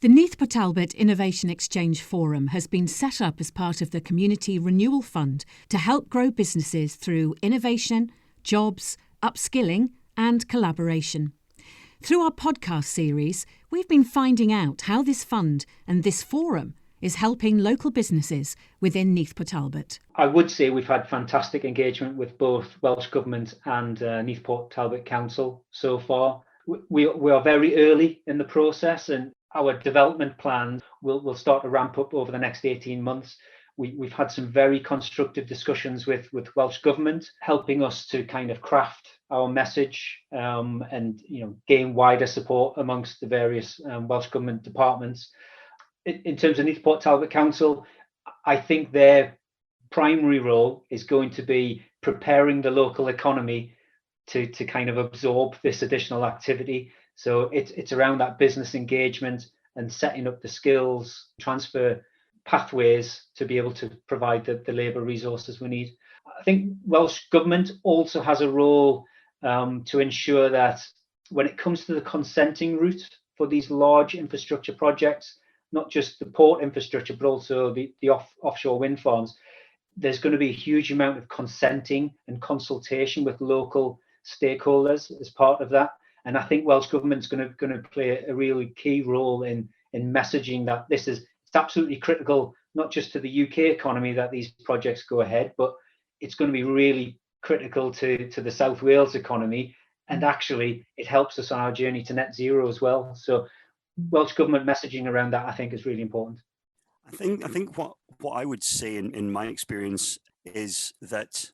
The Neath Talbot Innovation Exchange Forum has been set up as part of the Community Renewal Fund to help grow businesses through innovation, jobs, upskilling and collaboration. Through our podcast series, we've been finding out how this fund and this forum is helping local businesses within Neath Talbot. I would say we've had fantastic engagement with both Welsh Government and Neath Talbot Council so far. We are very early in the process, and our development plan will start to ramp up over the next 18 months. We've had some very constructive discussions with Welsh Government, helping us to kind of craft our message and gain wider support amongst the various Welsh Government departments. In terms of Neath Talbot Council, I think their primary role is going to be preparing the local economy to kind of absorb this additional activity. So it's around that business engagement and setting up the skills transfer pathways to be able to provide the labour resources we need. I think Welsh Government also has a role to ensure that when it comes to the consenting route for these large infrastructure projects, not just the port infrastructure, but also the offshore wind farms, there's going to be a huge amount of consenting and consultation with local stakeholders as part of that. And I think Welsh Government's going to play a really key role in messaging that it's absolutely critical, not just to the UK economy that these projects go ahead, but it's going to be really critical to the South Wales economy. And actually, it helps us on our journey to net zero as well. So Welsh Government messaging around that, I think, is really important. I think what I would say in my experience is that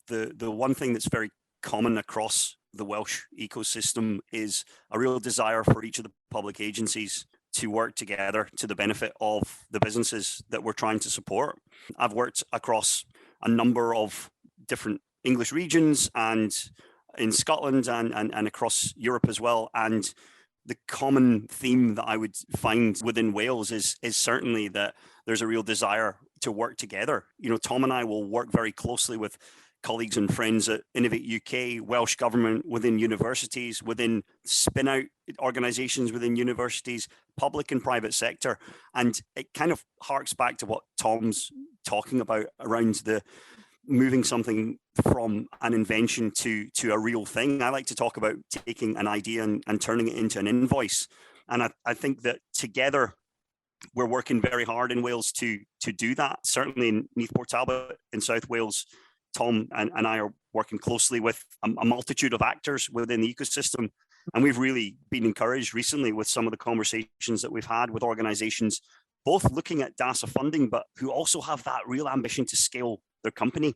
the one thing that's very common across the Welsh ecosystem is a real desire for each of the public agencies to work together to the benefit of the businesses that we're trying to support. I've worked across a number of different English regions and in Scotland and across Europe as well. And the common theme that I would find within Wales is certainly that there's a real desire to work together. Tom and I will work very closely with colleagues and friends at Innovate UK, Welsh Government, within universities, within spin-out organisations within universities, public and private sector. And it kind of harks back to what Tom's talking about around the moving something from an invention to a real thing. I like to talk about taking an idea and turning it into an invoice. And I think that together, we're working very hard in Wales to do that. Certainly in Neath Talbot in South Wales, Tom and I are working closely with a multitude of actors within the ecosystem. And we've really been encouraged recently with some of the conversations that we've had with organizations, both looking at DASA funding, but who also have that real ambition to scale their company.